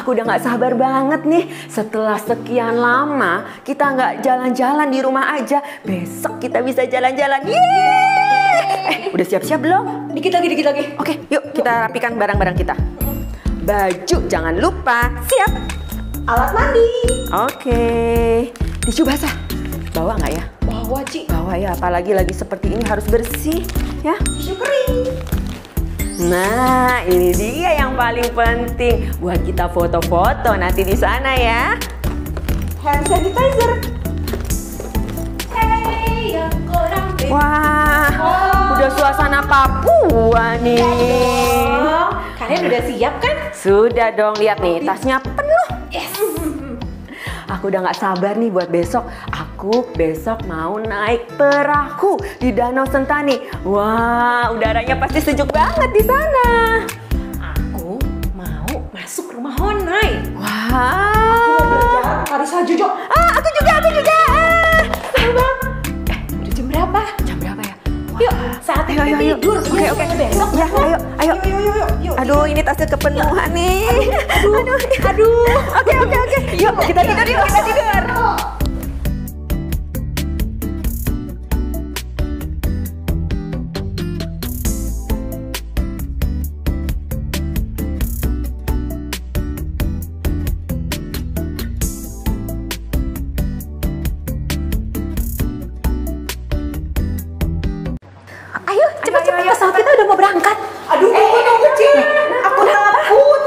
Aku udah gak sabar banget nih. Setelah sekian lama kita nggak jalan-jalan di rumah aja. Besok kita bisa jalan-jalan. Yeay! Udah siap-siap belum? Dikit lagi. Oke, yuk kita rapikan barang-barang kita. Baju jangan lupa. Siap. Alat mandi. Oke. Tisu basah. Bawa nggak ya? Bawa, Ci. Bawa ya, apalagi lagi seperti ini harus bersih ya. Tisu kering. Nah, ini dia yang paling penting buat kita foto-foto nanti di sana ya. Hand sanitizer. Hey, yang kurang deh. Wah, udah suasana Papua nih. Kalian udah siap kan? Sudah dong, lihat nih tasnya penuh. Yes. Aku udah gak sabar nih buat besok. Aku besok mau naik perahu di Danau Sentani. Wah, udaranya pasti sejuk banget di sana. Aku mau masuk rumah Honai. Wah. Mau belajar tari salju, Jo. Aku juga. Seru banget. Udah jam berapa? Jam berapa ya? Yuk, saatnya kita tidur. Oke. Besok. Ya, ayo. Yuk. Aduh, ini tasnya kepenuhan nih. Aduh. Oke. Yuk, kita tidur yuk. Ayo, cepet. Pesawat kita udah mau berangkat. Aduh, tunggu, Ci. Aku takut.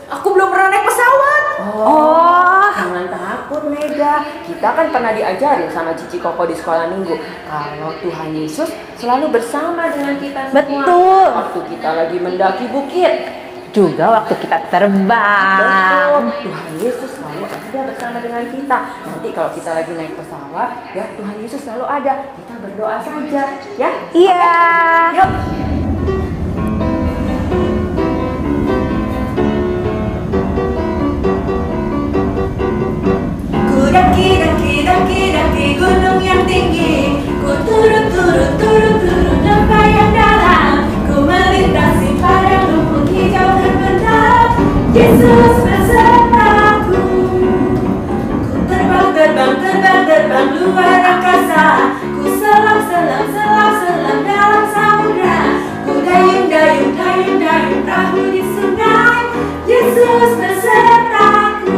Aku belum pernah naik pesawat. Oh, jangan takut Mega. Kita kan pernah diajarin sama Cici Koko di sekolah minggu kalau Tuhan Yesus selalu bersama dengan kita semua. Betul. Waktu kita lagi mendaki bukit. Juga waktu kita terbang. Betul. Tuhan Yesus selalu ada bersama dengan kita. Nanti kalau kita lagi naik pesawat, ya Tuhan Yesus selalu ada. Kita berdoa saja, ya. Iya. Yuk. Daki gunung yang tinggi. Ku turun lembah yang dalam. Ku melintasi padang rumput hijau terbentang. Yesus besertaku. Ku terbang luar angkasa. Ku selam dalam samudra. Ku dayung perahu di sungai. Yesus besertaku.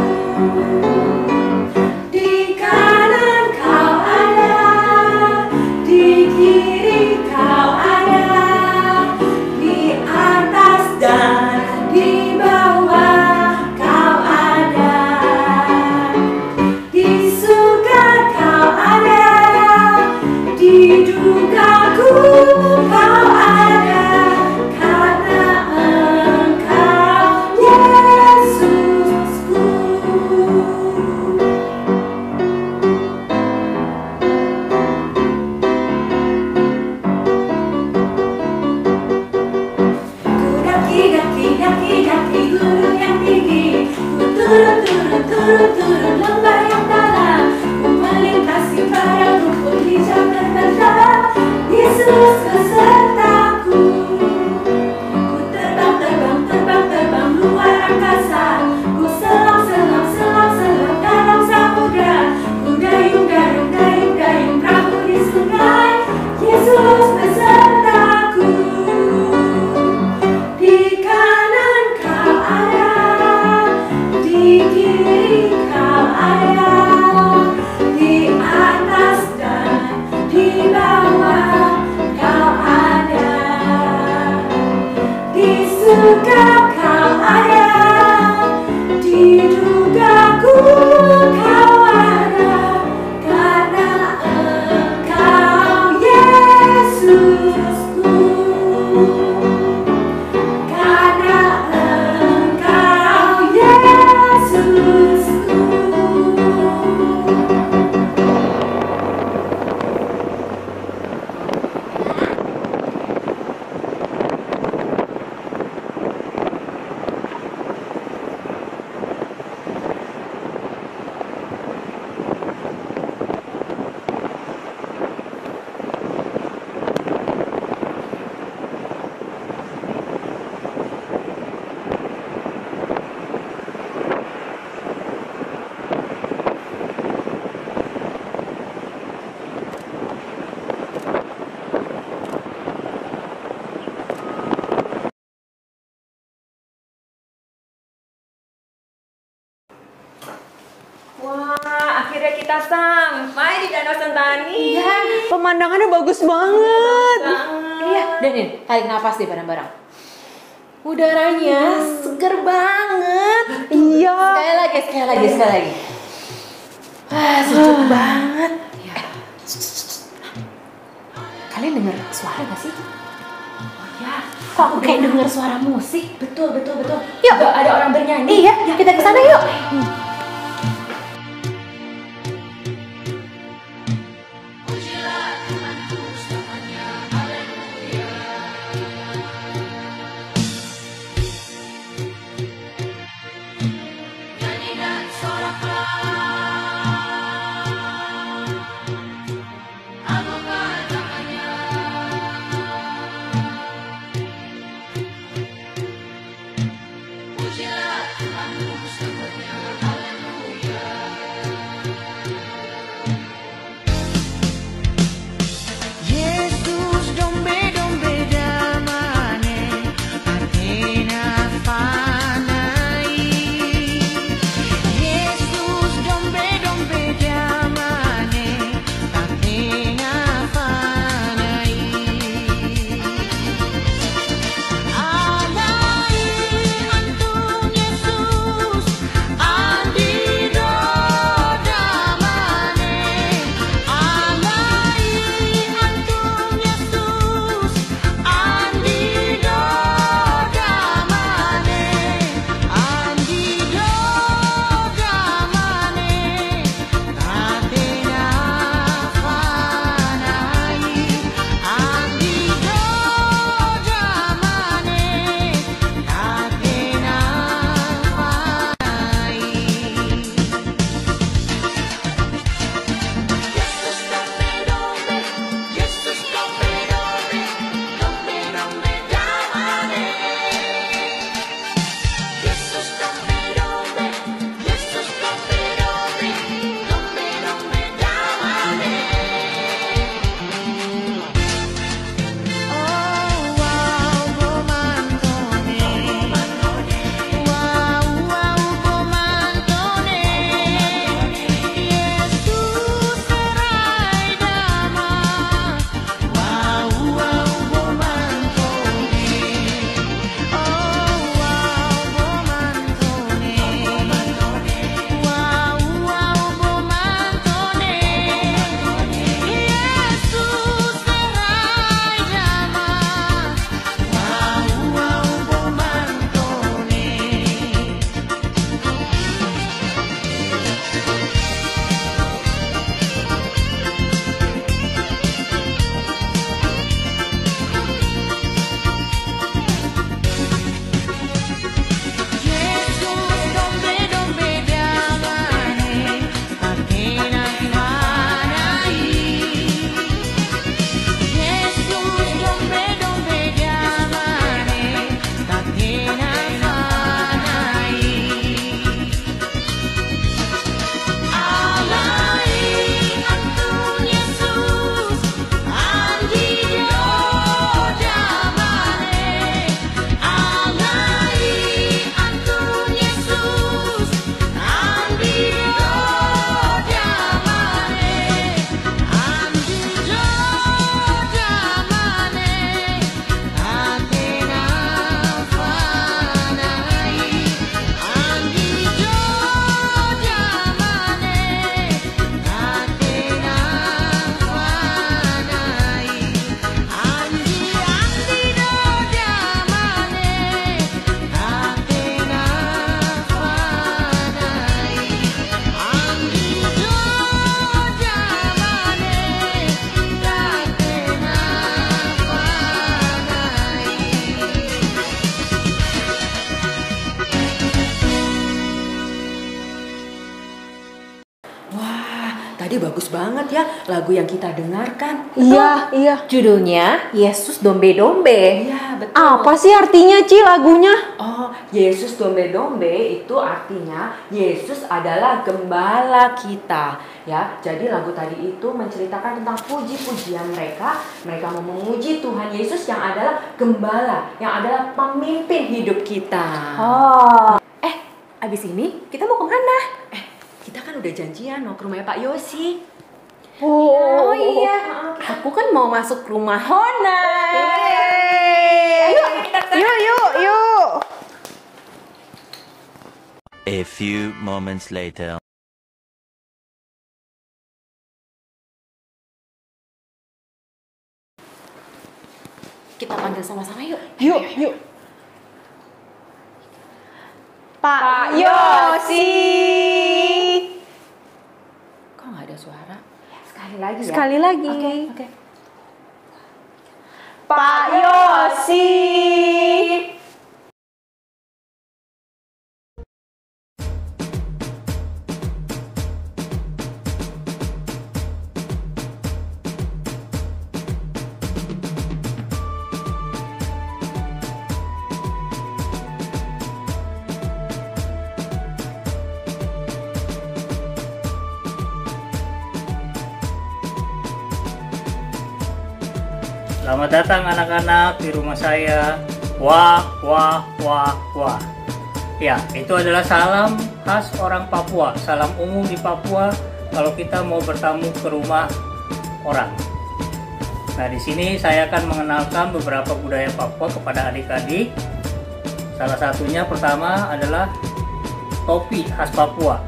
Di kanan kau ada, di kiri kau ada, di atas dan di bawah kau akhirnya kita sampai di Danau Sentani. Iya. Pemandangannya bagus banget. Iya, dan nih, tarik nafas deh bareng-bareng. Udaranya seger banget. Iya. Sekali lagi. Wah, sejuk banget. Ya. Kalian dengar suara gak sih? Oh ya. Kok aku kayak dengar suara musik? Betul. Yuk, Ada orang bernyanyi. Iya, kita ke sana yuk. Tadi bagus banget ya lagu yang kita dengarkan. Iya. Judulnya Yesus Dombe-Dombe. Iya, betul. Apa sih artinya, Ci, lagunya? Oh, Yesus Dombe-Dombe itu artinya Yesus adalah gembala kita. Ya, jadi lagu tadi itu menceritakan tentang puji-pujian mereka. Mereka mau memuji Tuhan Yesus yang adalah gembala, yang adalah pemimpin hidup kita. Oh. Abis ini kita mau kemana? kita kan udah janjian mau ke rumahnya Pak Yosi. Oh iya, aku kan mau masuk rumah Hona. Yuk. A few moments later. Kita panggil sama-sama yuk. Yuk. Pak Yosi. Kok nggak ada suara? Sekali lagi ya. Sekali lagi. Oke. Pak Yosi. Selamat datang anak-anak di rumah saya. Wah. Ya, itu adalah salam khas orang Papua, salam umum di Papua kalau kita mau bertamu ke rumah orang. Nah, di sini saya akan mengenalkan beberapa budaya Papua kepada adik-adik. Salah satunya pertama adalah topi khas Papua.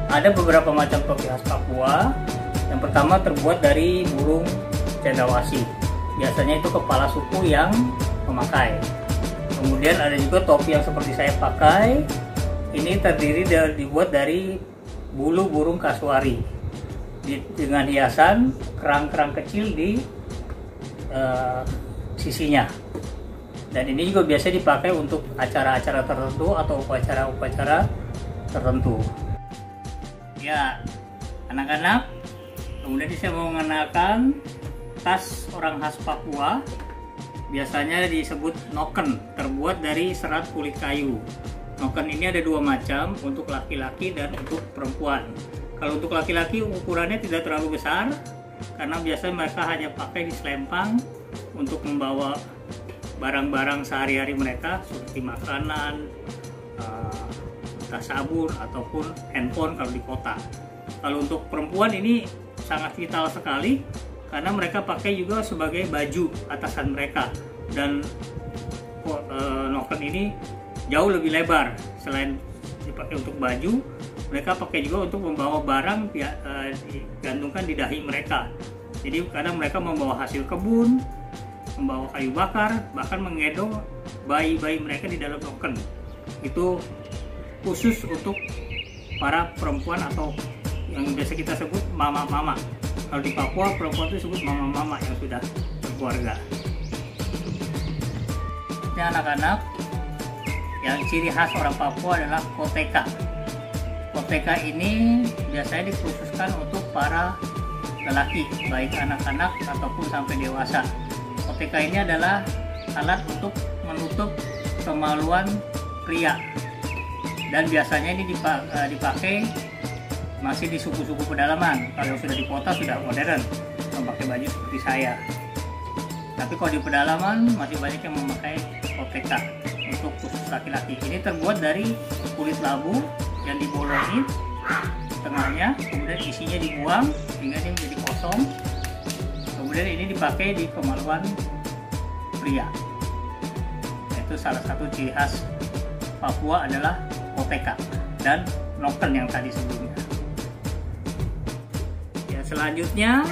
Ada beberapa macam topi khas Papua. Yang pertama terbuat dari burung cendrawasih. Biasanya itu kepala suku yang memakai. Kemudian ada juga topi yang seperti saya pakai. Ini dibuat dari bulu burung kasuari dengan hiasan kerang-kerang kecil di sisinya. Dan ini juga biasa dipakai untuk acara-acara tertentu atau upacara-upacara tertentu. Ya, anak-anak, kemudian saya mau mengenalkan tas orang khas Papua, biasanya disebut noken, terbuat dari serat kulit kayu. Noken ini ada dua macam, untuk laki-laki dan untuk perempuan. Kalau untuk laki-laki ukurannya tidak terlalu besar, karena biasanya mereka hanya pakai di selempang untuk membawa barang-barang sehari-hari mereka, seperti makanan, tas sabun, ataupun handphone kalau di kota. Kalau untuk perempuan ini sangat vital sekali, karena mereka pakai juga sebagai baju atasan mereka, dan noken ini jauh lebih lebar. Selain dipakai untuk baju, mereka pakai juga untuk membawa barang digantungkan di dahi mereka. Jadi kadang mereka membawa hasil kebun, membawa kayu bakar, bahkan menggendong bayi-bayi mereka di dalam noken. Itu khusus untuk para perempuan atau yang biasa kita sebut mama-mama. Kalau di Papua, perempuan itu disebut mama-mama yang sudah berkeluarga. Ini anak-anak, yang ciri khas orang Papua adalah koteka. Koteka ini biasanya dikhususkan untuk para lelaki, baik anak-anak ataupun sampai dewasa. Koteka ini adalah alat untuk menutup kemaluan pria. Dan biasanya ini dipakai masih di suku-suku pedalaman. Kalau sudah di kota sudah modern, memakai baju seperti saya. Tapi kalau di pedalaman masih banyak yang memakai koteka untuk khusus laki-laki. Ini terbuat dari kulit labu yang dibolongin tengahnya, kemudian isinya dibuang hingga ini menjadi kosong. Kemudian ini dipakai di kemaluan pria. Itu salah satu ciri khas Papua adalah koteka dan noken yang tadi sebelumnya. Selanjutnya,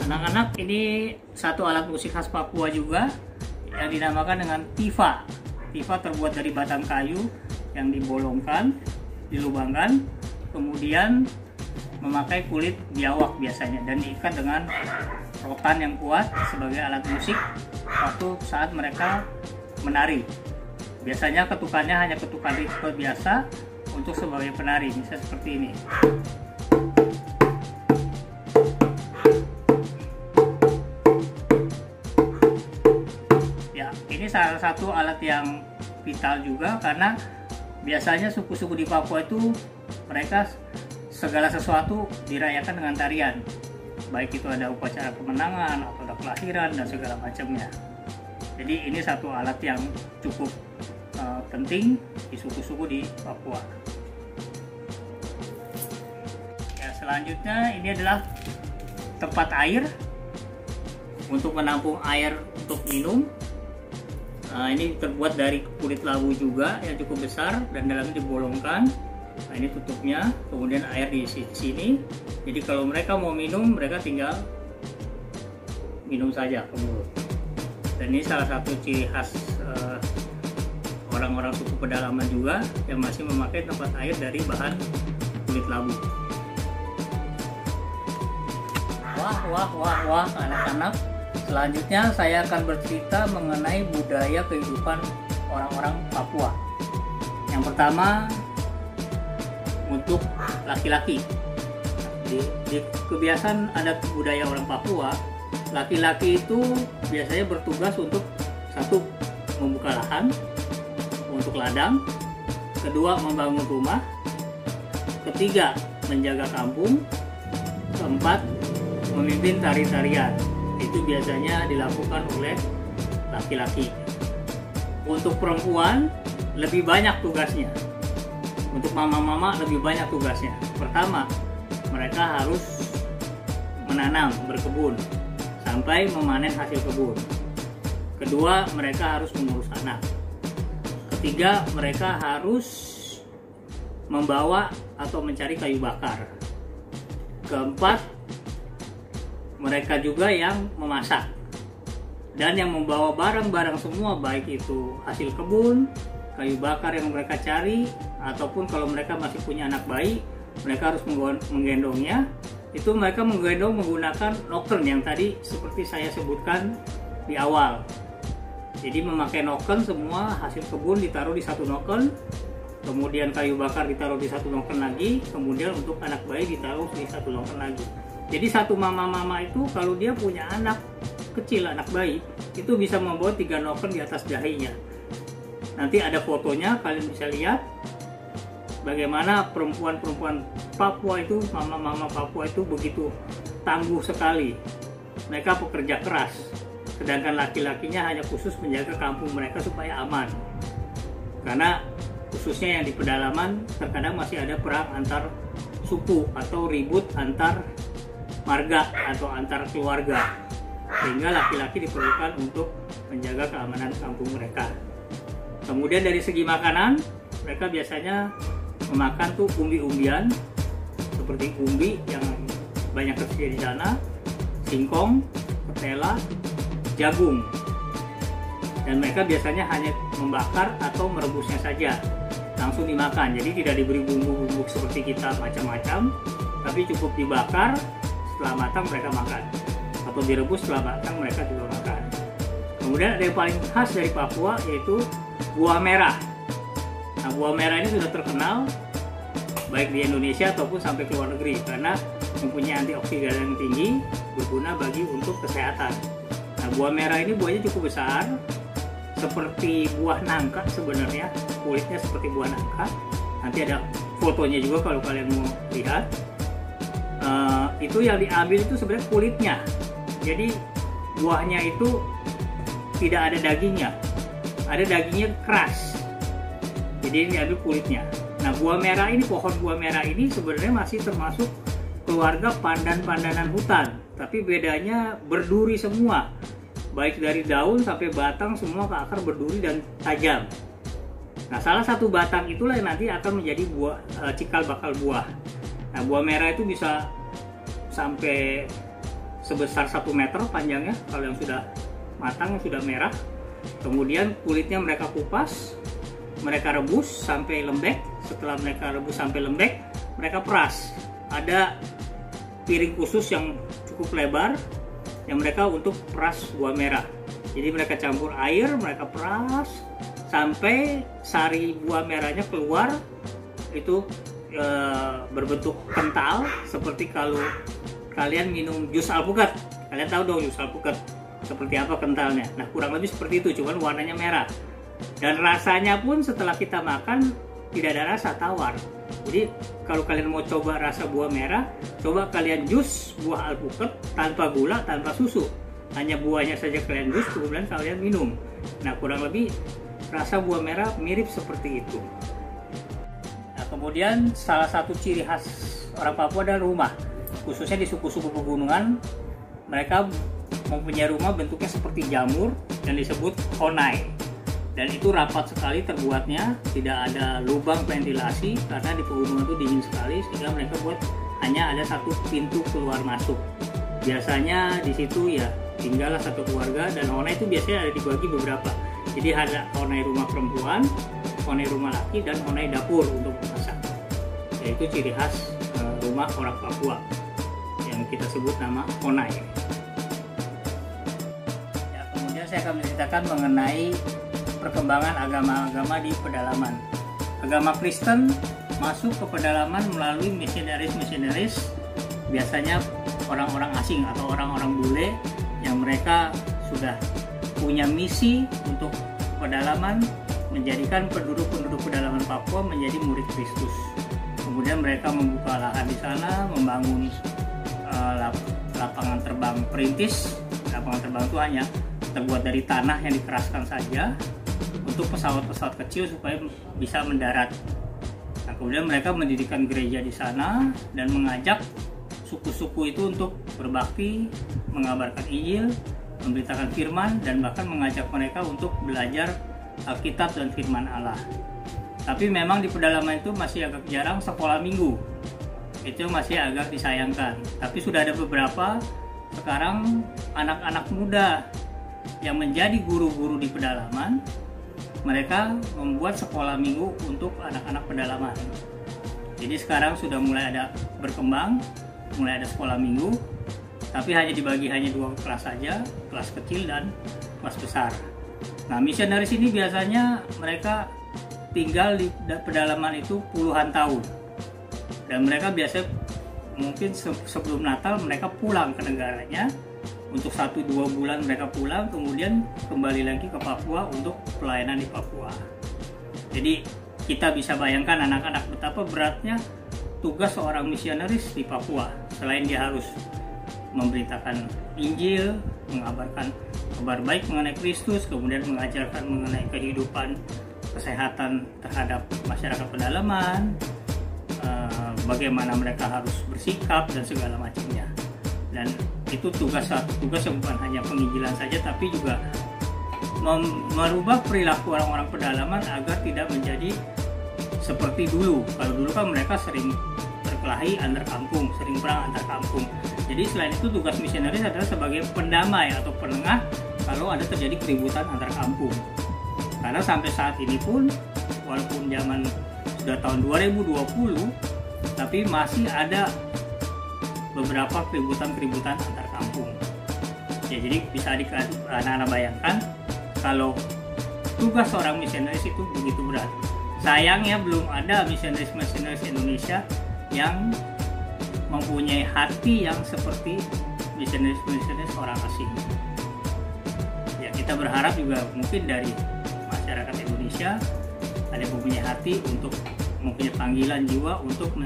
anak-anak, ini satu alat musik khas Papua juga yang dinamakan dengan tifa. Tifa terbuat dari batang kayu yang dibolongkan, dilubangkan, kemudian memakai kulit biawak biasanya dan diikat dengan rotan yang kuat sebagai alat musik waktu saat mereka menari. Biasanya ketukannya hanya ketukan ritme biasa untuk sebagai penari, misalnya seperti ini. Ini salah satu alat yang vital juga, karena biasanya suku-suku di Papua itu mereka segala sesuatu dirayakan dengan tarian, baik itu ada upacara kemenangan atau ada kelahiran dan segala macamnya. Jadi ini satu alat yang cukup penting di suku-suku di Papua. Selanjutnya ini adalah tempat air untuk menampung air untuk minum. Ini terbuat dari kulit labu juga yang cukup besar dan dalamnya dibolongkan. Nah, ini tutupnya, kemudian air di sini. Jadi kalau mereka mau minum, mereka tinggal minum saja ke mulut. Dan ini salah satu ciri khas orang-orang suku pedalaman juga yang masih memakai tempat air dari bahan kulit labu. Wah, anak-anak. Selanjutnya saya akan bercerita mengenai budaya kehidupan orang-orang Papua. Yang pertama, untuk laki-laki. Di kebiasaan adat budaya orang Papua, laki-laki itu biasanya bertugas untuk satu, membuka lahan untuk ladang, kedua, membangun rumah, ketiga, menjaga kampung, keempat, memimpin tari-tarian. Itu biasanya dilakukan oleh laki-laki. Untuk perempuan lebih banyak tugasnya. Untuk mama-mama lebih banyak tugasnya. Pertama, mereka harus menanam, berkebun sampai memanen hasil kebun. Kedua, mereka harus mengurus anak. Ketiga, mereka harus membawa atau mencari kayu bakar. Keempat, mereka juga yang memasak dan yang membawa barang-barang semua, baik itu hasil kebun, kayu bakar yang mereka cari, ataupun kalau mereka masih punya anak bayi, mereka harus menggendongnya. Itu mereka menggendong menggunakan noken yang tadi seperti saya sebutkan di awal. Jadi memakai noken, semua hasil kebun ditaruh di satu noken, kemudian kayu bakar ditaruh di satu noken lagi, kemudian untuk anak bayi ditaruh di satu noken lagi. Jadi satu mama-mama itu kalau dia punya anak kecil, anak bayi, itu bisa membawa 3 noken di atas dahinya. Nanti ada fotonya, kalian bisa lihat bagaimana perempuan-perempuan Papua itu, mama-mama Papua itu begitu tangguh sekali. Mereka pekerja keras, sedangkan laki-lakinya hanya khusus menjaga kampung mereka supaya aman. Karena khususnya yang di pedalaman terkadang masih ada perang antar suku atau ribut antar marga atau antar keluarga, sehingga laki-laki diperlukan untuk menjaga keamanan kampung mereka. Kemudian dari segi makanan, mereka biasanya memakan tuh umbi-umbian seperti umbi yang banyak tersedia di sana, singkong, ketela, jagung. Dan mereka biasanya hanya membakar atau merebusnya saja, langsung dimakan. Jadi tidak diberi bumbu-bumbu seperti kita macam-macam, tapi cukup dibakar, setelah matang mereka makan, atau direbus, setelah matang mereka juga makan. Kemudian ada yang paling khas dari Papua, yaitu buah merah. Nah, buah merah ini sudah terkenal baik di Indonesia ataupun sampai ke luar negeri karena mempunyai antioksidan yang tinggi, berguna bagi untuk kesehatan. Nah, buah merah ini buahnya cukup besar, seperti buah nangka sebenarnya, kulitnya seperti buah nangka. Nanti ada fotonya juga kalau kalian mau lihat. Itu yang diambil itu sebenarnya kulitnya. Jadi buahnya itu tidak ada dagingnya, ada dagingnya keras. Jadi ini diambil kulitnya. Nah, buah merah ini, pohon buah merah ini sebenarnya masih termasuk keluarga pandan-pandanan hutan, tapi bedanya berduri semua, baik dari daun sampai batang semua ke akar berduri dan tajam. Nah, salah satu batang itulah yang nanti akan menjadi buah, cikal bakal buah. Nah, buah merah itu bisa sampai sebesar 1 meter panjangnya kalau yang sudah matang, yang sudah merah. Kemudian kulitnya mereka kupas, mereka rebus sampai lembek. Setelah mereka rebus sampai lembek, mereka peras. Ada piring khusus yang cukup lebar yang mereka untuk peras buah merah. Jadi mereka campur air, mereka peras sampai sari buah merahnya keluar. Itu berbentuk kental, seperti kalau kalian minum jus alpukat. Kalian tahu dong jus alpukat seperti apa kentalnya. Nah, kurang lebih seperti itu, cuman warnanya merah. Dan rasanya pun setelah kita makan tidak ada rasa, tawar. Jadi kalau kalian mau coba rasa buah merah, coba kalian jus buah alpukat tanpa gula, tanpa susu. Hanya buahnya saja kalian jus, kemudian kalian minum. Nah, kurang lebih rasa buah merah mirip seperti itu. Nah, kemudian salah satu ciri khas orang Papua adalah rumah. Khususnya di suku-suku pegunungan, mereka mempunyai rumah bentuknya seperti jamur dan disebut honai. Dan itu rapat sekali terbuatnya, tidak ada lubang ventilasi karena di pegunungan itu dingin sekali, sehingga mereka buat hanya ada satu pintu keluar masuk. Biasanya di situ ya tinggallah satu keluarga, dan honai itu biasanya ada dibagi beberapa. Jadi ada honai rumah perempuan, honai rumah laki, dan honai dapur untuk memasak. Yaitu ciri khas rumah orang Papua yang kita sebut nama honai. Ya, kemudian saya akan menceritakan mengenai perkembangan agama-agama di pedalaman. Agama Kristen masuk ke pedalaman melalui misionaris, biasanya orang-orang asing atau orang-orang bule yang mereka sudah punya misi untuk pedalaman, menjadikan penduduk-penduduk pedalaman Papua menjadi murid Kristus. Kemudian mereka membuka lahan di sana, membangun lapangan terbang perintis. Lapangan terbang itu hanya terbuat dari tanah yang dikeraskan saja untuk pesawat-pesawat kecil supaya bisa mendarat. Nah, kemudian mereka mendirikan gereja di sana dan mengajak suku-suku itu untuk berbakti, mengabarkan Injil, memberitakan firman, dan bahkan mengajak mereka untuk belajar Alkitab dan firman Allah. Tapi memang di pedalaman itu masih agak jarang sekolah minggu. Itu masih agak disayangkan. Tapi sudah ada beberapa sekarang anak-anak muda yang menjadi guru-guru di pedalaman. Mereka membuat sekolah minggu untuk anak-anak pedalaman. Jadi sekarang sudah mulai ada berkembang, mulai ada sekolah minggu, tapi hanya dibagi hanya 2 kelas saja, kelas kecil dan kelas besar. Nah, misionaris ini biasanya mereka tinggal di pedalaman itu puluhan tahun, dan mereka biasanya mungkin sebelum Natal mereka pulang ke negaranya untuk 1-2 bulan. Mereka pulang, kemudian kembali lagi ke Papua untuk pelayanan di Papua. Jadi kita bisa bayangkan anak-anak betapa beratnya tugas seorang misionaris di Papua. Selain dia harus memberitakan Injil, mengabarkan kabar baik mengenai Kristus, kemudian mengajarkan mengenai kehidupan kesehatan terhadap masyarakat pedalaman, bagaimana mereka harus bersikap dan segala macamnya. Dan itu tugas yang bukan hanya penginjilan saja, tapi juga merubah perilaku orang-orang pedalaman agar tidak menjadi seperti dulu. Kalau dulu kan mereka sering berkelahi antar kampung, sering perang antar kampung. Jadi selain itu tugas misionaris adalah sebagai pendamai atau penengah kalau ada terjadi keributan antar kampung. Karena sampai saat ini pun, walaupun zaman sudah tahun 2020, tapi masih ada beberapa keributan antar kampung. Ya, jadi bisa anak-anak bayangkan kalau tugas seorang misionaris itu begitu berat. Sayangnya belum ada misionaris Indonesia yang mempunyai hati yang seperti misionaris orang asing. Ya, kita berharap juga mungkin dari masyarakat Indonesia ada yang mempunyai hati untuk mempunyai panggilan jiwa untuk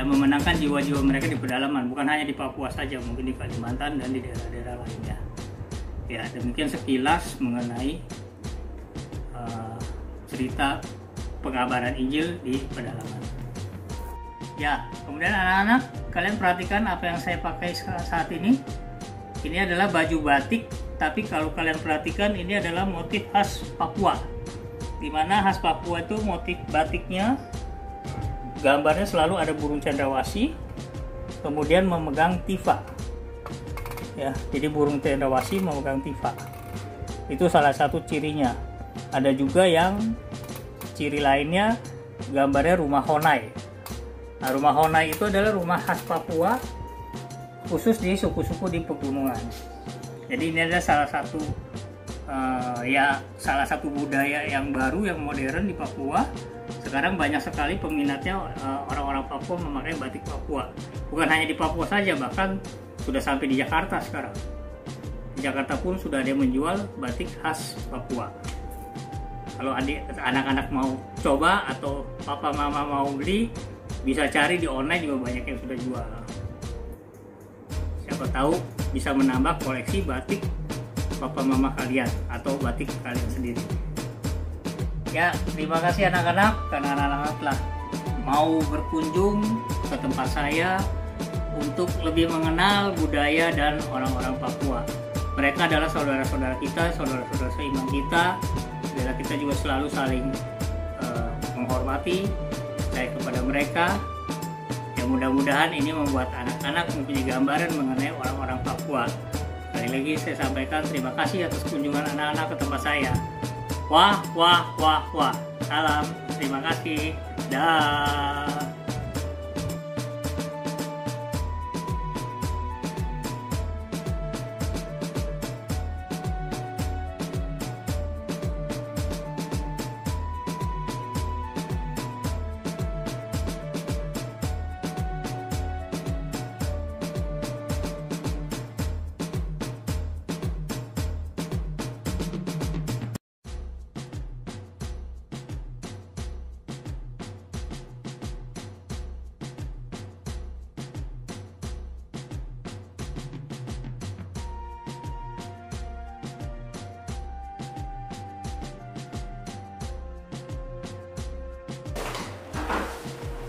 memenangkan jiwa-jiwa mereka di pedalaman, bukan hanya di Papua saja, mungkin di Kalimantan dan di daerah-daerah lainnya. Ya, demikian sekilas mengenai cerita pengabaran Injil di pedalaman. Ya, kemudian anak-anak, kalian perhatikan apa yang saya pakai saat ini. Ini adalah baju batik, tapi kalau kalian perhatikan ini adalah motif khas Papua. Di mana khas Papua itu motif batiknya, gambarnya selalu ada burung cendrawasih, kemudian memegang tifa. Ya, jadi burung cendrawasih memegang tifa. Itu salah satu cirinya. Ada juga yang ciri lainnya, gambarnya rumah honai. Nah, rumah honai itu adalah rumah khas Papua, khusus di suku-suku di pegunungan. Jadi ini adalah salah satu budaya yang baru, yang modern di Papua. Sekarang banyak sekali peminatnya, orang-orang Papua memakai batik Papua. Bukan hanya di Papua saja, bahkan sudah sampai di Jakarta sekarang. Di Jakarta pun sudah ada yang menjual batik khas Papua. Kalau anak-anak mau coba atau papa mama mau beli, bisa cari di online juga banyak yang sudah jual. Siapa tahu bisa menambah koleksi batik papa mama kalian atau batik kalian sendiri. Ya, terima kasih anak-anak karena anak-anak telah mau berkunjung ke tempat saya untuk lebih mengenal budaya dan orang-orang Papua. Mereka adalah saudara-saudara kita, saudara-saudara seiman kita. Dan kita juga selalu saling menghormati saya kepada mereka. Ya, mudah-mudahan ini membuat anak-anak mempunyai gambaran mengenai orang-orang Papua. Sekali lagi saya sampaikan terima kasih atas kunjungan anak-anak ke tempat saya. Wah, wah, wah, wah. Salam, terima kasih. Dah.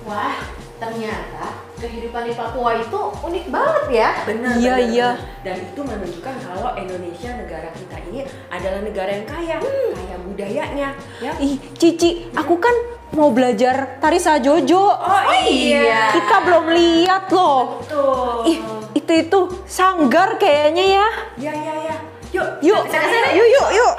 Wah, ternyata kehidupan di Papua itu unik banget ya. Benar. Iya, benar, iya. benar. Dan itu menunjukkan kalau Indonesia, negara kita ini adalah negara yang kaya, kaya budayanya. Ya. Ih, Cici, aku kan mau belajar tari sajojo. Oh iya. Kita belum lihat loh. Tuh. Ih, itu sanggar kayaknya ya. Ya ya ya. Yuk. Yuk, yuk.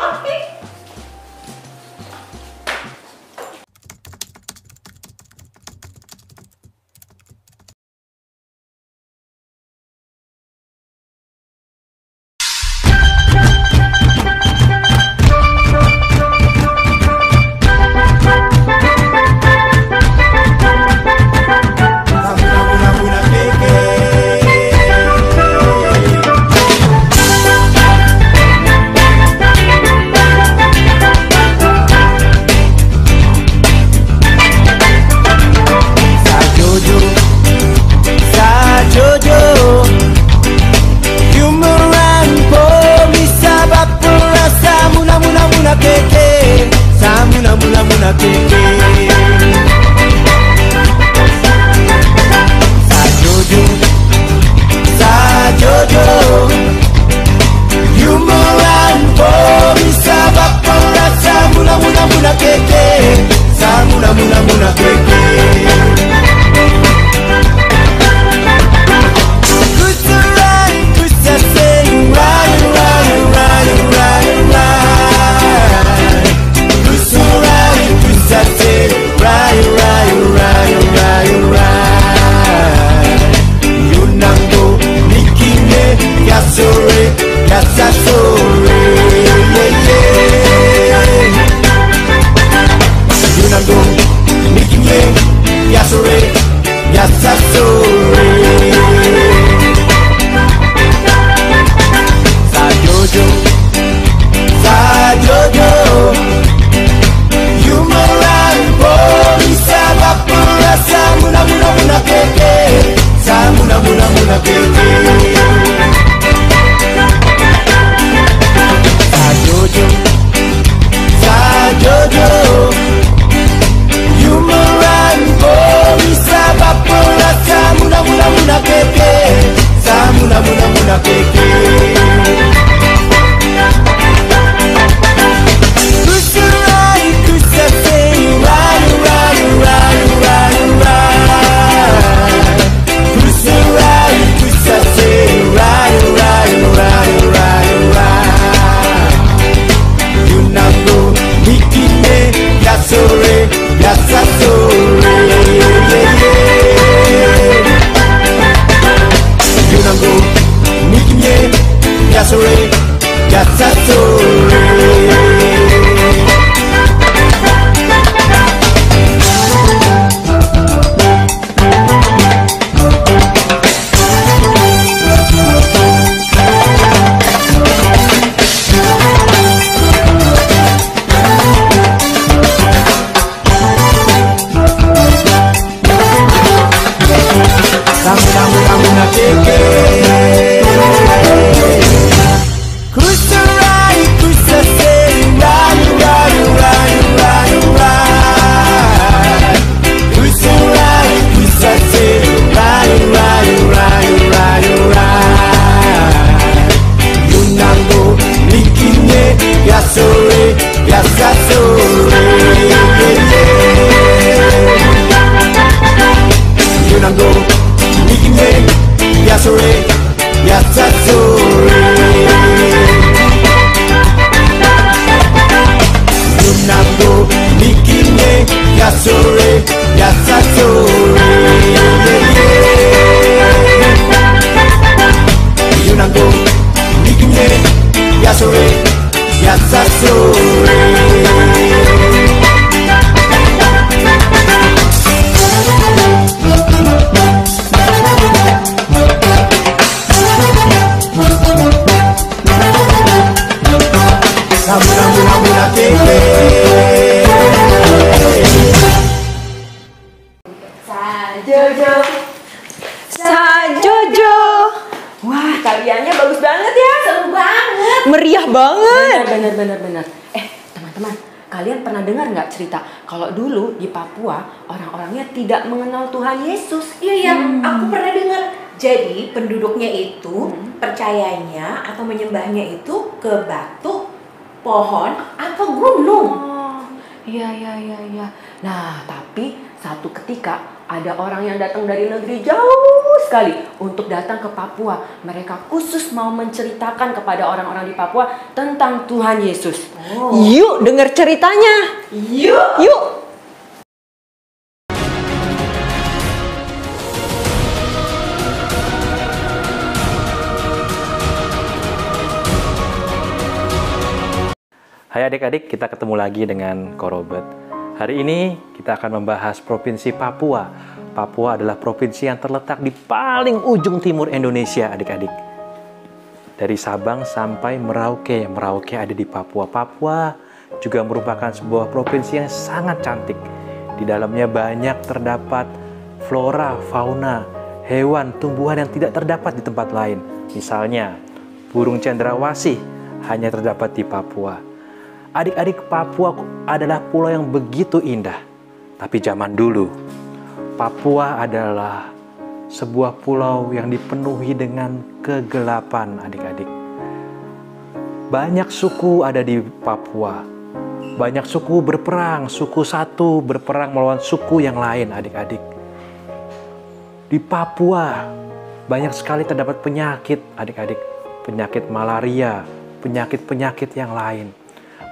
Sajojo. Sajojo. Wah, kaliannya bagus banget ya. Seru banget. Meriah banget. Benar. Teman-teman, kalian pernah dengar nggak cerita kalau dulu di Papua orang-orangnya tidak mengenal Tuhan Yesus? Iya, aku pernah dengar. Jadi penduduknya itu percayanya atau menyembahnya itu ke batu, pohon, atau gunung. Oh, iya. Nah, tapi satu ketika ada orang yang datang dari negeri jauh sekali untuk datang ke Papua. Mereka khusus mau menceritakan kepada orang-orang di Papua tentang Tuhan Yesus. Yuk denger ceritanya. Yuk. Hai adik-adik, kita ketemu lagi dengan Ko Robert. Hari ini kita akan membahas Provinsi Papua. Papua adalah provinsi yang terletak di paling ujung timur Indonesia, adik-adik. Dari Sabang sampai Merauke. Merauke ada di Papua. Papua juga merupakan sebuah provinsi yang sangat cantik. Di dalamnya banyak terdapat flora, fauna, hewan, tumbuhan yang tidak terdapat di tempat lain. Misalnya, burung cendrawasih hanya terdapat di Papua. Adik-adik, Papua adalah pulau yang begitu indah. Tapi zaman dulu, Papua adalah sebuah pulau yang dipenuhi dengan kegelapan, adik-adik. Banyak suku ada di Papua. Banyak suku berperang, suku satu berperang melawan suku yang lain, adik-adik. Di Papua, banyak sekali terdapat penyakit, adik-adik. Penyakit malaria, penyakit-penyakit yang lain.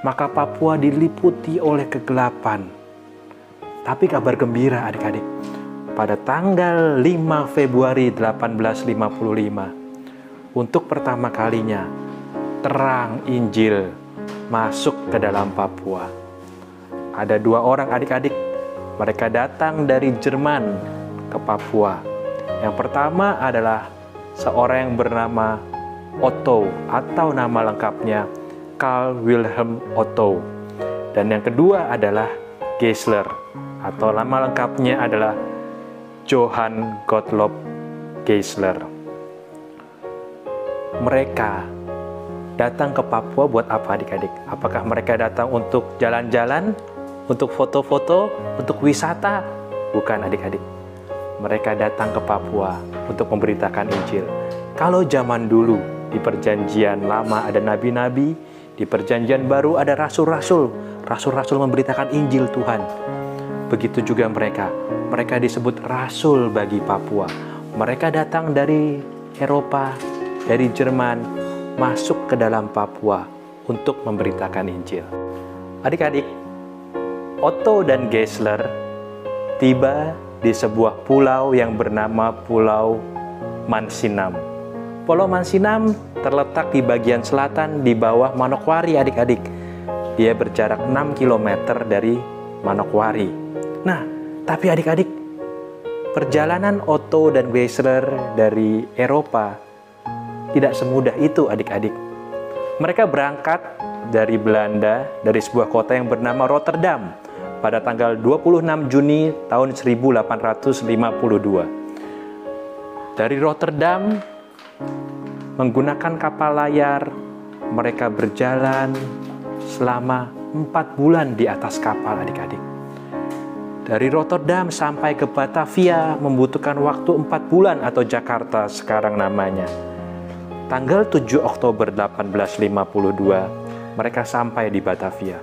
Maka Papua diliputi oleh kegelapan. Tapi kabar gembira adik-adik. Pada tanggal 5 Februari 1855, untuk pertama kalinya, terang Injil masuk ke dalam Papua. Ada 2 orang adik-adik. Mereka datang dari Jerman ke Papua. Yang pertama adalah seorang yang bernama Otto atau nama lengkapnya Carl Wilhelm Otto. Dan yang kedua adalah Geisler atau nama lengkapnya adalah Johann Gottlob Geisler. Mereka datang ke Papua buat apa adik-adik? Apakah mereka datang untuk jalan-jalan, untuk foto-foto, untuk wisata? Bukan adik-adik. Mereka datang ke Papua untuk memberitakan Injil. Kalau zaman dulu di perjanjian lama ada nabi-nabi, di perjanjian baru ada rasul-rasul. Rasul-rasul memberitakan Injil Tuhan. Begitu juga mereka. Mereka disebut rasul bagi Papua. Mereka datang dari Eropa, dari Jerman, masuk ke dalam Papua untuk memberitakan Injil. Adik-adik, Otto dan Geisler tiba di sebuah pulau yang bernama Pulau Mansinam. Pulau Mansinam terletak di bagian selatan di bawah Manokwari adik-adik. Dia berjarak 6 km dari Manokwari. Nah, tapi adik-adik, perjalanan Otto dan Geisler dari Eropa tidak semudah itu adik-adik. Mereka berangkat dari Belanda, dari sebuah kota yang bernama Rotterdam pada tanggal 26 Juni tahun 1852. Dari Rotterdam, menggunakan kapal layar, mereka berjalan selama 4 bulan di atas kapal adik-adik. Dari Rotterdam sampai ke Batavia membutuhkan waktu 4 bulan atau Jakarta sekarang namanya. Tanggal 7 Oktober 1852, mereka sampai di Batavia.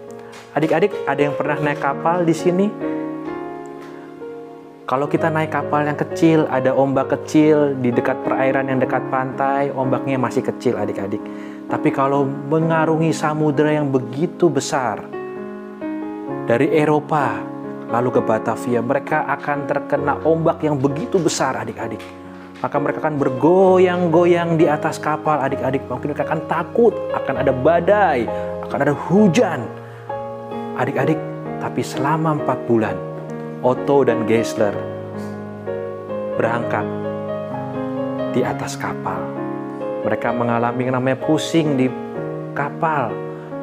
Adik-adik, ada yang pernah naik kapal di sini? Kalau kita naik kapal yang kecil, ada ombak kecil di dekat perairan yang dekat pantai, ombaknya masih kecil adik-adik. Tapi kalau mengarungi samudera yang begitu besar, dari Eropa lalu ke Batavia, mereka akan terkena ombak yang begitu besar adik-adik. Maka mereka akan bergoyang-goyang di atas kapal adik-adik. Mungkin mereka akan takut, akan ada badai, akan ada hujan. Adik-adik, tapi selama 4 bulan, Otto dan Geisler berangkat di atas kapal. Mereka mengalami yang namanya pusing di kapal.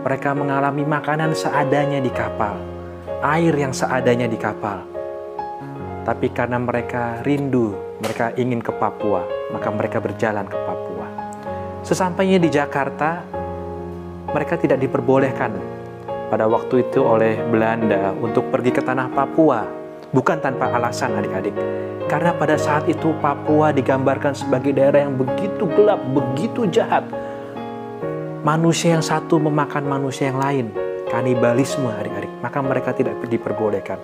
Mereka mengalami makanan seadanya di kapal, air yang seadanya di kapal. tapi karena mereka rindu, mereka ingin ke Papua, maka mereka berjalan ke Papua. Sesampainya di Jakarta, mereka tidak diperbolehkan pada waktu itu oleh Belanda untuk pergi ke tanah Papua. Bukan tanpa alasan adik-adik. Karena pada saat itu Papua digambarkan sebagai daerah yang begitu gelap, begitu jahat. Manusia yang satu memakan manusia yang lain. Kanibalisme adik-adik. Maka mereka tidak diperbolehkan.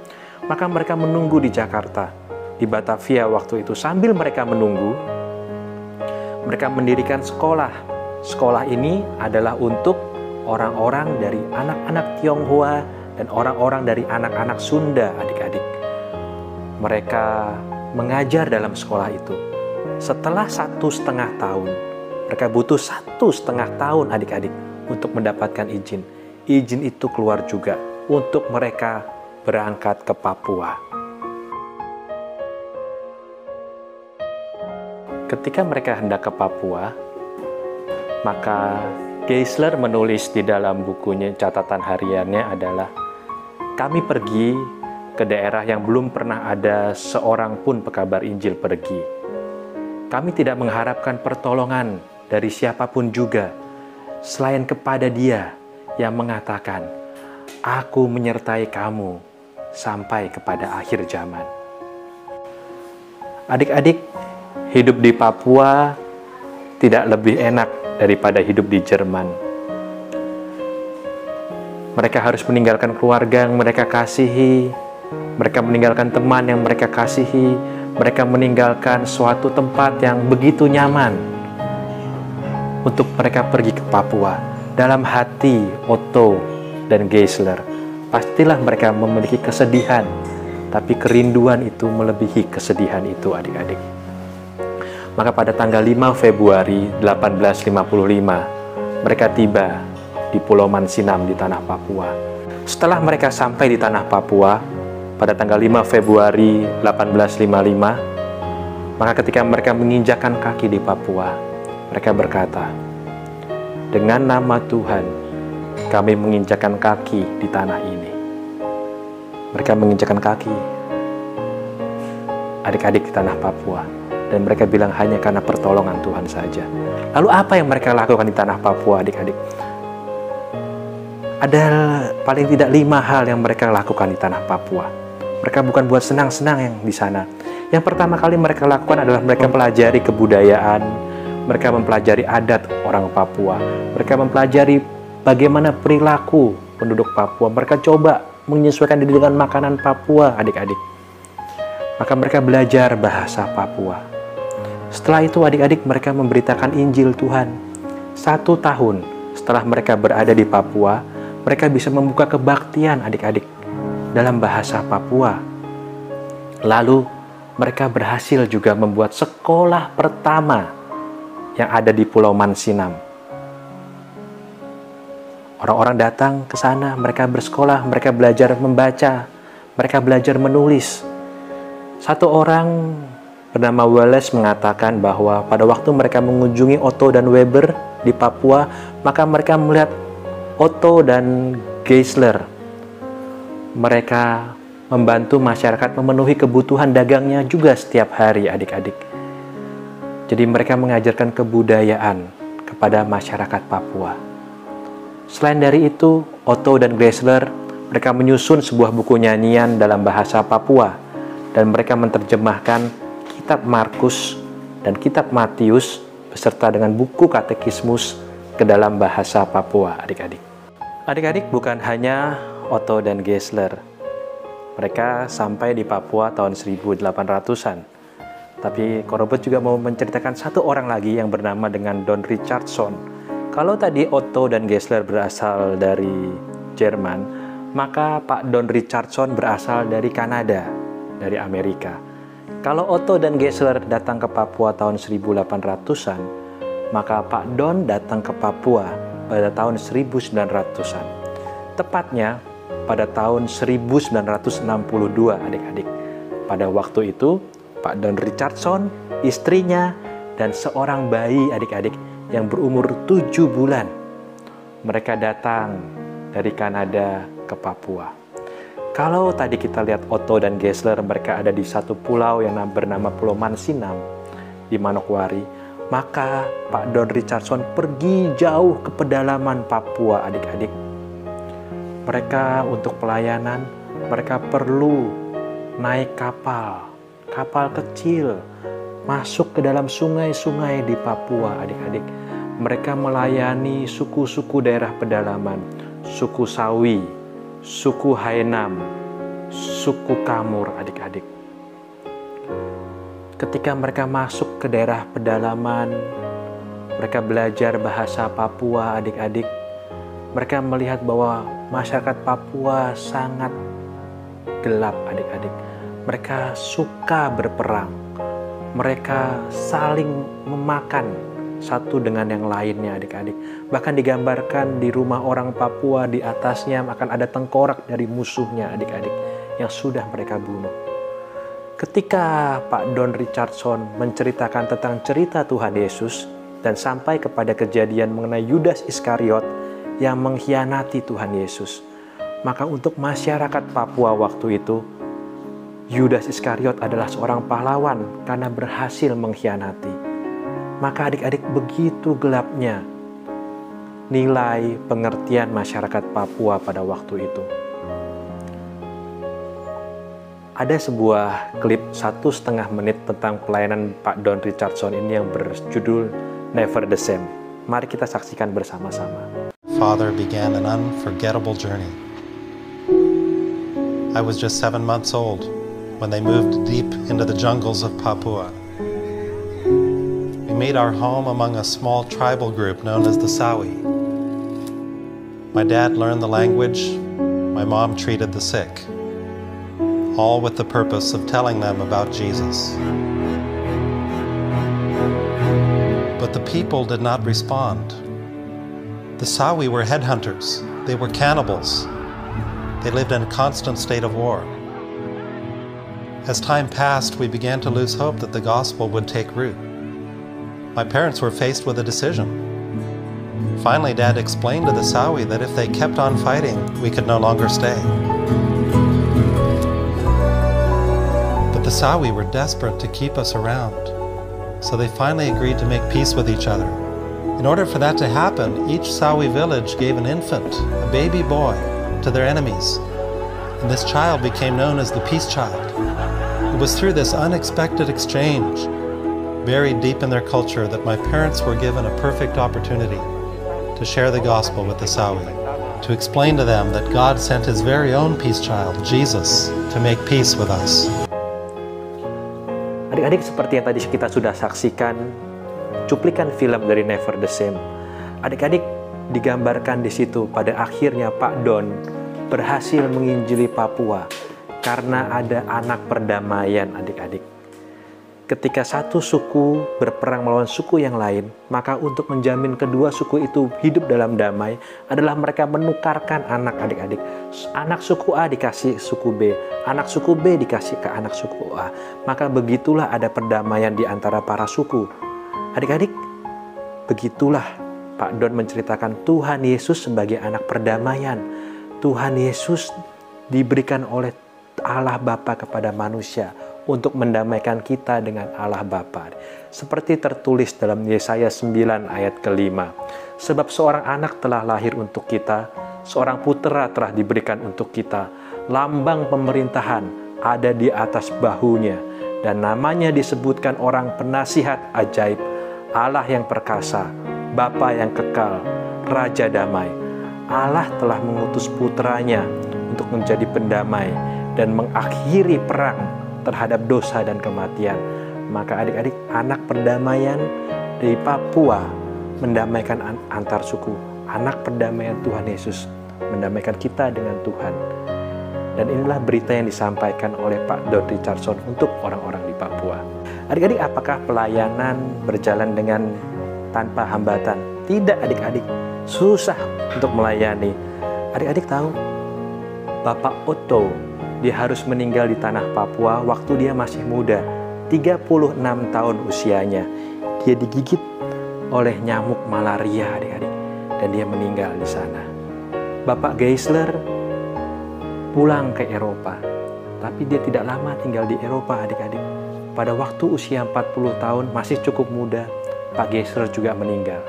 Maka mereka menunggu di Jakarta, di Batavia waktu itu. Sambil mereka menunggu, mereka mendirikan sekolah. Sekolah ini adalah untuk orang-orang dari anak-anak Tionghoa dan orang-orang dari anak-anak Sunda adik-adik. Mereka mengajar dalam sekolah itu. Setelah 1,5 tahun, mereka butuh 1,5 tahun adik-adik untuk mendapatkan izin. Izin itu keluar juga untuk mereka berangkat ke Papua. Ketika mereka hendak ke Papua, maka Geisler menulis di dalam bukunya, catatan hariannya adalah, kami pergi ke daerah yang belum pernah ada seorang pun pekabar Injil pergi. Kami tidak mengharapkan pertolongan dari siapapun juga, selain kepada Dia yang mengatakan, aku menyertai kamu sampai kepada akhir zaman. Adik-adik, hidup di Papua tidak lebih enak daripada hidup di Jerman. Mereka harus meninggalkan keluarga yang mereka kasihi, mereka meninggalkan teman yang mereka kasihi, mereka meninggalkan suatu tempat yang begitu nyaman untuk mereka pergi ke Papua. Dalam hati Otto dan Geisler, pastilah mereka memiliki kesedihan, tapi kerinduan itu melebihi kesedihan itu adik-adik. Maka pada tanggal 5 Februari 1855, mereka tiba di Pulau Mansinam di tanah Papua. Setelah mereka sampai di tanah Papua, pada tanggal 5 Februari 1855, maka ketika mereka menginjakkan kaki di Papua, mereka berkata, dengan nama Tuhan, kami menginjakkan kaki di tanah ini. Mereka menginjakkan kaki, adik-adik, di tanah Papua. Dan mereka bilang hanya karena pertolongan Tuhan saja. Lalu apa yang mereka lakukan di tanah Papua adik-adik? Ada paling tidak 5 hal yang mereka lakukan di tanah Papua. Mereka bukan buat senang-senang yang di sana. Yang pertama kali mereka lakukan adalah mereka pelajari kebudayaan, mereka mempelajari adat orang Papua, mereka mempelajari bagaimana perilaku penduduk Papua. Mereka coba menyesuaikan diri dengan makanan Papua adik-adik. Maka mereka belajar bahasa Papua. Setelah itu adik-adik mereka memberitakan Injil Tuhan. 1 tahun setelah mereka berada di Papua, mereka bisa membuka kebaktian adik-adik dalam bahasa Papua. Lalu mereka berhasil juga membuat sekolah pertama yang ada di Pulau Mansinam. Orang-orang datang ke sana, mereka bersekolah, mereka belajar membaca, mereka belajar menulis. Satu orang bernama Wallace mengatakan bahwa pada waktu mereka mengunjungi Otto dan Weber di Papua, maka mereka melihat Otto dan Geisler. Mereka membantu masyarakat memenuhi kebutuhan dagangnya juga setiap hari adik-adik. Jadi mereka mengajarkan kebudayaan kepada masyarakat Papua. Selain dari itu, Otto dan Geisler, mereka menyusun sebuah buku nyanyian dalam bahasa Papua dan mereka menerjemahkan Kitab Markus dan Kitab Matius beserta dengan buku katekismus ke dalam bahasa Papua adik-adik. Adik-adik, bukan hanya Otto dan Geisler. Mereka sampai di Papua tahun 1800-an. Tapi Korobot juga mau menceritakan satu orang lagi yang bernama dengan Don Richardson. Kalau tadi Otto dan Geisler berasal dari Jerman, maka Pak Don Richardson berasal dari Kanada, dari Amerika. Kalau Otto dan Geisler datang ke Papua tahun 1800-an, maka Pak Don datang ke Papua pada tahun 1900-an. Tepatnya pada tahun 1962 adik-adik. Pada waktu itu, Pak Don Richardson, istrinya, dan seorang bayi adik-adik yang berumur 7 bulan. Mereka datang dari Kanada ke Papua. Kalau tadi kita lihat Otto dan Geisler, mereka ada di satu pulau yang bernama Pulau Mansinam di Manokwari, maka Pak Don Richardson pergi jauh ke pedalaman Papua, adik-adik. Mereka untuk pelayanan, mereka perlu naik kapal kecil, masuk ke dalam sungai-sungai di Papua, adik-adik. Mereka melayani suku-suku daerah pedalaman, suku Sawi, suku Haenam, suku Kamur, adik-adik. Ketika mereka masuk ke daerah pedalaman, mereka belajar bahasa Papua, adik-adik. Mereka melihat bahwa masyarakat Papua sangat gelap, adik-adik. Mereka suka berperang. Mereka saling memakan satu dengan yang lainnya, adik-adik. Bahkan digambarkan di rumah orang Papua, di atasnya akan ada tengkorak dari musuhnya, adik-adik, yang sudah mereka bunuh. Ketika Pak Don Richardson menceritakan tentang cerita Tuhan Yesus dan sampai kepada kejadian mengenai Yudas Iskariot yang mengkhianati Tuhan Yesus, maka untuk masyarakat Papua waktu itu, Yudas Iskariot adalah seorang pahlawan karena berhasil mengkhianati. Maka adik-adik, begitu gelapnya nilai pengertian masyarakat Papua pada waktu itu. Ada sebuah klip 1,5 menit tentang pelayanan Pak Don Richardson ini yang berjudul Never the Same. Mari kita saksikan bersama-sama. Father began an unforgettable journey. I was just 7 months old when they moved deep into the jungles of Papua. We made our home among a small tribal group known as the Sawi. My dad learned the language, my mom treated the sick, all with the purpose of telling them about Jesus. But the people did not respond. The Sawi were headhunters. They were cannibals. They lived in a constant state of war. As time passed, we began to lose hope that the gospel would take root. My parents were faced with a decision. Finally, Dad explained to the Sawi that if they kept on fighting, we could no longer stay. But the Sawi were desperate to keep us around, so they finally agreed to make peace with each other. In order for that to happen, each Sawi village gave an infant, a baby boy, to their enemies, and this child became known as the Peace Child. It was through this unexpected exchange, buried deep in their culture, that my parents were given a perfect opportunity to share the gospel with the Sawi, to explain to them that God sent His very own Peace Child, Jesus, to make peace with us. Adik-adik, seperti yang tadi kita sudah saksikan cuplikan film dari Never the Same. Adik-adik, digambarkan di situ pada akhirnya Pak Don berhasil menginjili Papua karena ada anak perdamaian, adik-adik. Ketika satu suku berperang melawan suku yang lain, maka untuk menjamin kedua suku itu hidup dalam damai adalah mereka menukarkan anak, adik-adik. Anak suku A dikasih suku B, anak suku B dikasih ke anak suku A. Maka begitulah ada perdamaian di antara para suku. Adik-adik, begitulah Pak Don menceritakan Tuhan Yesus sebagai anak perdamaian. Tuhan Yesus diberikan oleh Allah Bapa kepada manusia untuk mendamaikan kita dengan Allah Bapa. Seperti tertulis dalam Yesaya 9 ayat ke-5. Sebab seorang anak telah lahir untuk kita, seorang putera telah diberikan untuk kita. Lambang pemerintahan ada di atas bahunya, dan namanya disebutkan orang penasihat ajaib, Allah yang perkasa, Bapa yang kekal, Raja damai. Allah telah mengutus putranya untuk menjadi pendamai dan mengakhiri perang terhadap dosa dan kematian. Maka adik-adik, anak perdamaian di Papua mendamaikan antar suku. Anak perdamaian Tuhan Yesus mendamaikan kita dengan Tuhan. Dan inilah berita yang disampaikan oleh Pak Don Richardson untuk orang-orang di Papua. Adik-adik, apakah pelayanan berjalan dengan tanpa hambatan? Tidak, adik-adik. Susah untuk melayani. Adik-adik tahu, Bapak Otto, dia harus meninggal di tanah Papua waktu dia masih muda, 36 tahun usianya. Dia digigit oleh nyamuk malaria, adik-adik, dan dia meninggal di sana. Bapak Geisler pulang ke Eropa. Tapi dia tidak lama tinggal di Eropa, adik-adik. Pada waktu usia 40 tahun, masih cukup muda, Pak Geisler juga meninggal.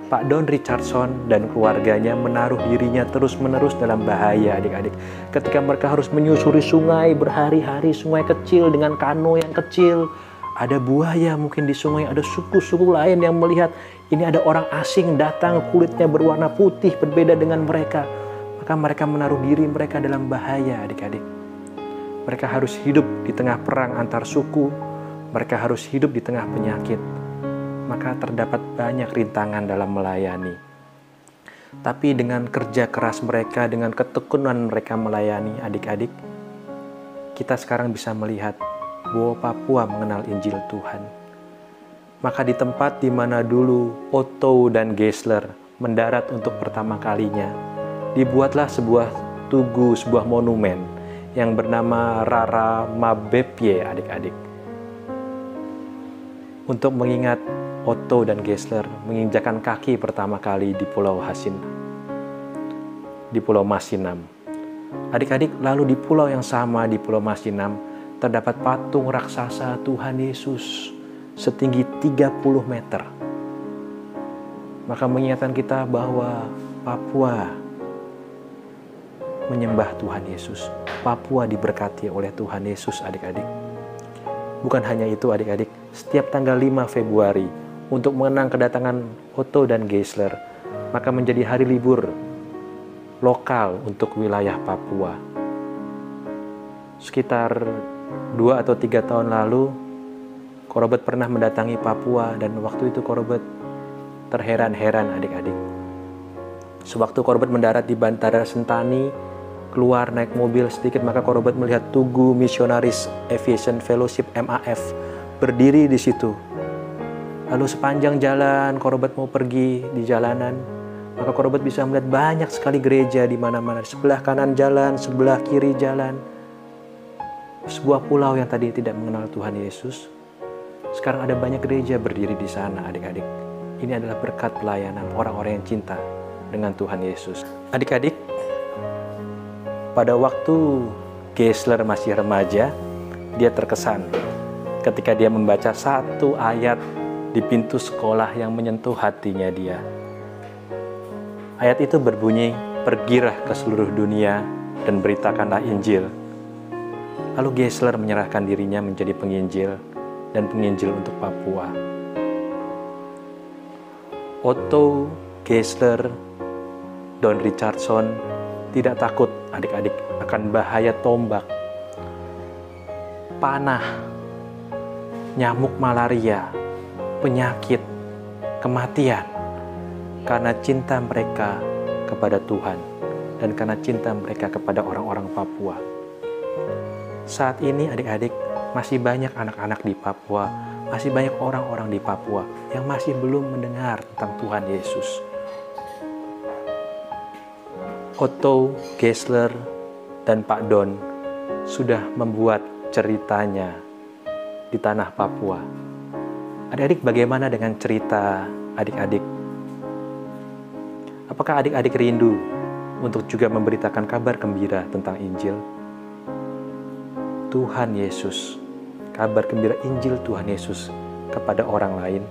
Pak Don Richardson dan keluarganya menaruh dirinya terus-menerus dalam bahaya, adik-adik. Ketika mereka harus menyusuri sungai berhari-hari, sungai kecil dengan kano yang kecil. Ada buaya mungkin di sungai, ada suku-suku lain yang melihat ini ada orang asing datang, kulitnya berwarna putih berbeda dengan mereka. Maka mereka menaruh diri mereka dalam bahaya, adik-adik. Mereka harus hidup di tengah perang antar suku, mereka harus hidup di tengah penyakit. Maka terdapat banyak rintangan dalam melayani. Tapi dengan kerja keras mereka, dengan ketekunan mereka melayani, adik-adik, kita sekarang bisa melihat bahwa Papua mengenal Injil Tuhan. Maka di tempat di mana dulu Otto dan Geisler mendarat untuk pertama kalinya, dibuatlah sebuah tugu, sebuah monumen yang bernama Rara Mabepye, adik-adik. Untuk mengingat Otto dan Geisler menginjakan kaki pertama kali di Pulau Masinam. Adik-adik, lalu di pulau yang sama, di Pulau Masinam, terdapat patung raksasa Tuhan Yesus setinggi 30 meter. Maka mengingatkan kita bahwa Papua menyembah Tuhan Yesus. Papua diberkati oleh Tuhan Yesus, adik-adik. Bukan hanya itu, adik-adik, setiap tanggal 5 Februari untuk mengenang kedatangan Otto dan Geisler, maka menjadi hari libur lokal untuk wilayah Papua. Sekitar 2 atau 3 tahun lalu, Ko Robert pernah mendatangi Papua dan waktu itu Ko Robert terheran-heran, adik-adik. Sewaktu Ko Robert mendarat di Bandara Sentani, keluar naik mobil sedikit, maka Ko Robert melihat Tugu Missionaries Aviation Fellowship MAF berdiri di situ. Lalu sepanjang jalan Ko Robert mau pergi di jalanan, maka Ko Robert bisa melihat banyak sekali gereja di mana-mana. Sebelah kanan jalan, sebelah kiri jalan. Sebuah pulau yang tadi tidak mengenal Tuhan Yesus, sekarang ada banyak gereja berdiri di sana, adik-adik. Ini adalah berkat pelayanan orang-orang yang cinta dengan Tuhan Yesus. Adik-adik, pada waktu Geisler masih remaja, dia terkesan ketika dia membaca satu ayat di pintu sekolah yang menyentuh hatinya dia. Ayat itu berbunyi, "Pergilah ke seluruh dunia dan beritakanlah Injil." Lalu Geisler menyerahkan dirinya menjadi penginjil dan penginjil untuk Papua. Otto, Geisler, Don Richardson tidak takut, adik-adik, akan bahaya tombak, panah, nyamuk malaria, penyakit, kematian, karena cinta mereka kepada Tuhan dan karena cinta mereka kepada orang-orang Papua. Saat ini, adik-adik, masih banyak anak-anak di Papua, masih banyak orang-orang di Papua yang masih belum mendengar tentang Tuhan Yesus. Otto, Geisler, dan Pak Don sudah membuat ceritanya di tanah Papua. Adik-adik, bagaimana dengan cerita adik-adik? Apakah adik-adik rindu untuk juga memberitakan kabar gembira tentang Injil? Tuhan Yesus, kabar gembira Injil Tuhan Yesus kepada orang lain.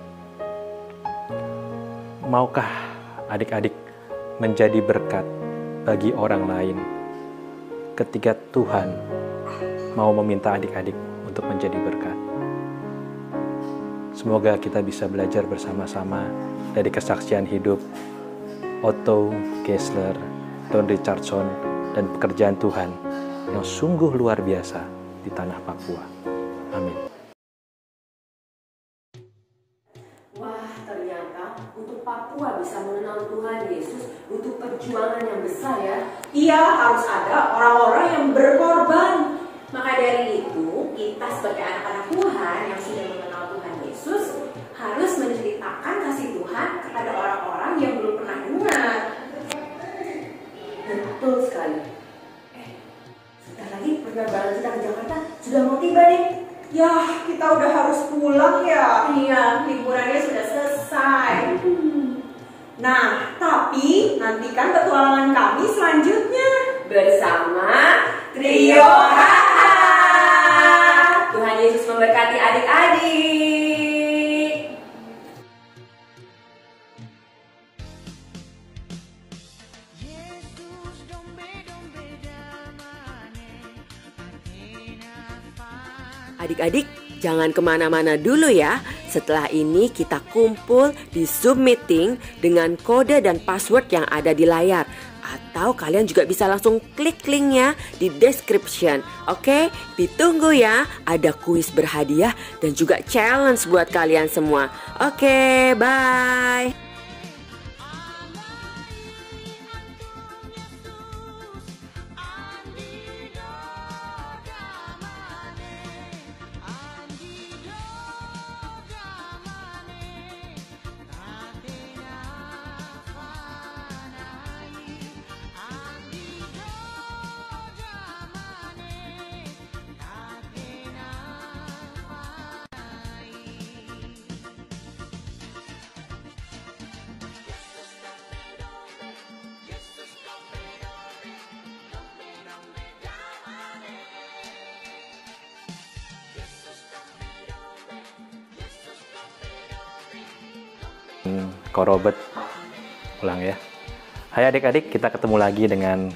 Maukah adik-adik menjadi berkat bagi orang lain ketika Tuhan mau meminta adik-adik untuk menjadi berkat? Semoga kita bisa belajar bersama-sama dari kesaksian hidup Otto, Geisler, Don Richardson, dan pekerjaan Tuhan yang sungguh luar biasa di tanah Papua. Amin. Wah, ternyata untuk Papua bisa mengenal Tuhan Yesus butuh perjuangan yang besar ya. Iya, harus ada orang-orang yang berkorban. Maka dari itu, kita sebagai anak-anak Tuhan yang sudah mengenal Tuhan Yesus harus menceritakan kasih Tuhan kepada orang-orang yang belum pernah dengar. Betul sekali. Sebentar lagi penerbangan kita ke Jakarta sudah mau tiba nih. Ya, kita udah harus pulang ya. Iya, liburannya sudah selesai. Nah, tapi nantikan petualangan kami selanjutnya. bersama Trio HA. Tuhan Yesus memberkati adik-adik. Adik-adik, jangan kemana-mana dulu ya. Setelah ini kita kumpul di Zoom meeting dengan kode dan password yang ada di layar. Atau kalian juga bisa langsung klik linknya di description. Oke, ditunggu ya. Ada kuis berhadiah dan juga challenge buat kalian semua. Oke, bye. Ko Robert ulang ya. Hai adik-adik, kita ketemu lagi dengan